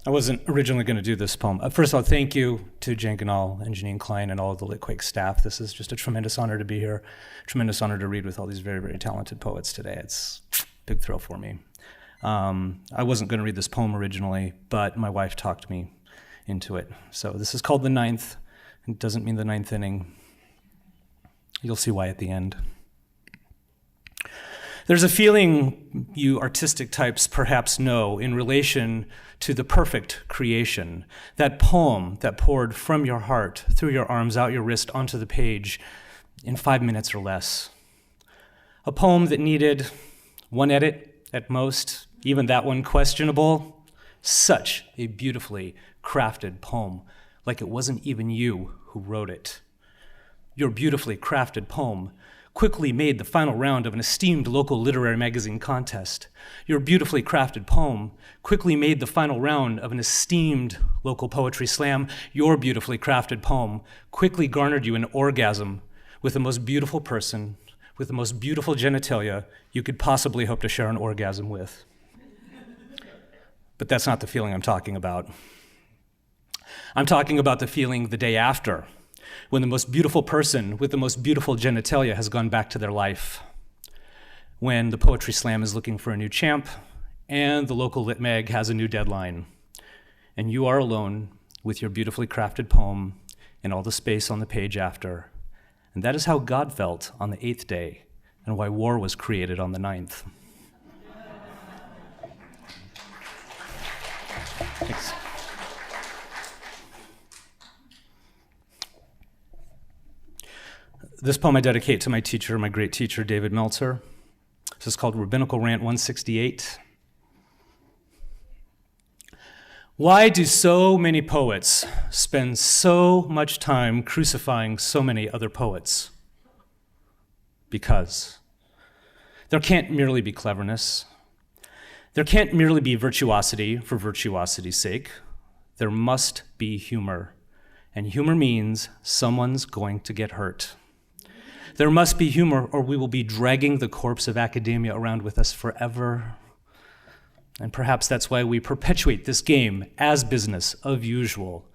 I wasn't originally going to do this poem. First of all, thank you to Jen Ganal and Janine Klein and all of the Litquake staff. This is just a tremendous honor to be here, tremendous honor to read with all these very, very talented poets today. It's a big thrill for me. I wasn't going to read this poem originally, but my wife talked me into it. So this is called The Ninth. It doesn't mean the ninth inning. You'll see why at the end. There's a feeling you artistic types perhaps know in relation to the perfect creation, that poem that poured from your heart, through your arms, out your wrist, onto the page in 5 minutes or less. A poem that needed one edit at most, even that one questionable. Such a beautifully crafted poem, like it wasn't even you who wrote it. Your beautifully crafted poem quickly made the final round of an esteemed local literary magazine contest. Your beautifully crafted poem quickly made the final round of an esteemed local poetry slam. Your beautifully crafted poem quickly garnered you an orgasm with the most beautiful person, with the most beautiful genitalia you could possibly hope to share an orgasm with. But that's not the feeling I'm talking about. I'm talking about the feeling the day after, when the most beautiful person with the most beautiful genitalia has gone back to their life, when the Poetry Slam is looking for a new champ, and the local lit mag has a new deadline, and you are alone with your beautifully crafted poem and all the space on the page after. And that is how God felt on the 8th day, and why war was created on the 9th. Thanks. This poem I dedicate to my teacher, my great teacher, David Meltzer. This is called Rabbinical Rant 168. Why do so many poets spend so much time crucifying so many other poets? Because there can't merely be cleverness. There can't merely be virtuosity for virtuosity's sake. There must be humor. And humor means someone's going to get hurt. There must be humor, or we will be dragging the corpse of academia around with us forever. And perhaps that's why we perpetuate this game as business of usual.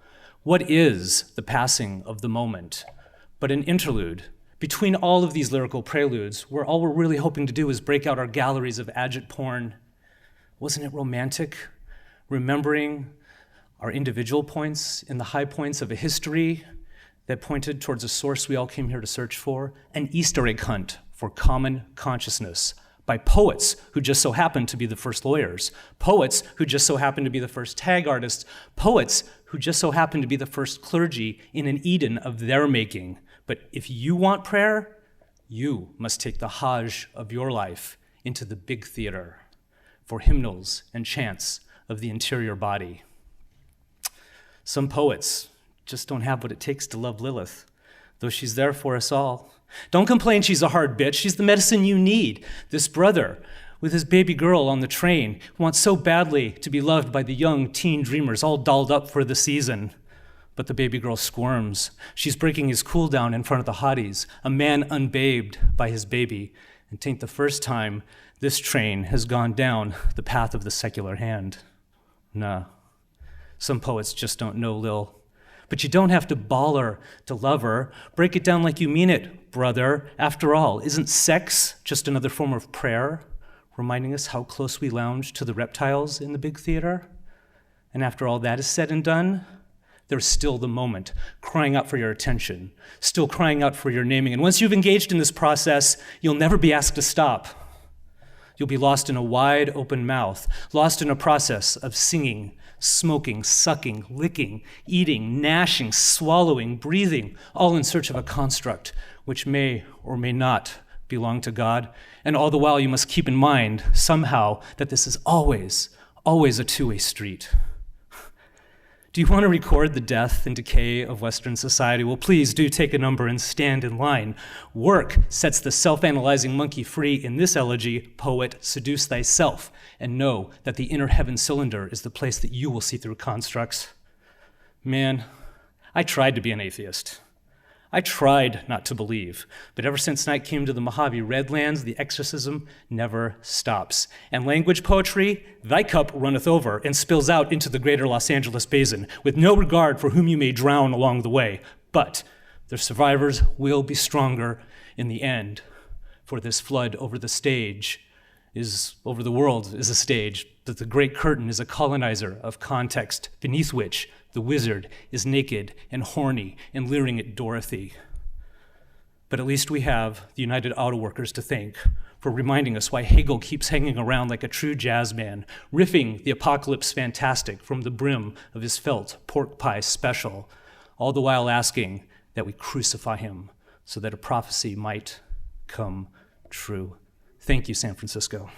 What is the passing of the moment but an interlude between all of these lyrical preludes where all we're really hoping to do is break out our galleries of agit porn? Wasn't it romantic, remembering our individual points in the high points of a history that pointed towards a source we all came here to search for, an Easter egg hunt for common consciousness by poets who just so happened to be the first lawyers, poets who just so happened to be the first tag artists, poets who just so happened to be the first clergy in an Eden of their making. But if you want prayer, you must take the Hajj of your life into the big theater for hymnals and chants of the interior body. Some poets just don't have what it takes to love Lilith, though she's there for us all. Don't complain she's a hard bitch. She's the medicine you need. This brother with his baby girl on the train wants so badly to be loved by the young teen dreamers all dolled up for the season. But the baby girl squirms. She's breaking his cool down in front of the hotties, a man unbabed by his baby. And 'tain't the first time this train has gone down the path of the secular hand. Nah, some poets just don't know Lil. But you don't have to bawl her to love her. Break it down like you mean it, brother. After all, isn't sex just another form of prayer, reminding us how close we lounge to the reptiles in the big theater? And after all that is said and done, there's still the moment, crying out for your attention, still crying out for your naming. And once you've engaged in this process, you'll never be asked to stop. You'll be lost in a wide open mouth, lost in a process of singing, smoking, sucking, licking, eating, gnashing, swallowing, breathing, all in search of a construct which may or may not belong to God. And all the while you must keep in mind somehow that this is always, always a two-way street. Do you want to record the death and decay of Western society? Well, please do take a number and stand in line. Work sets the self-analyzing monkey free. In this elegy, poet, seduce thyself, and know that the inner heaven cylinder is the place that you will see through constructs. Man, I tried to be an atheist. I tried not to believe, but ever since night came to the Mojave Redlands, the exorcism never stops. And language poetry, thy cup runneth over and spills out into the greater Los Angeles basin, with no regard for whom you may drown along the way. But the survivors will be stronger in the end, for this flood over the world is a stage, that the great curtain is a colonizer of context, beneath which the wizard is naked and horny and leering at Dorothy. But at least we have the United Auto Workers to thank for reminding us why Hegel keeps hanging around like a true jazz man, riffing the apocalypse fantastic from the brim of his felt pork pie special, all the while asking that we crucify him so that a prophecy might come true. Thank you, San Francisco.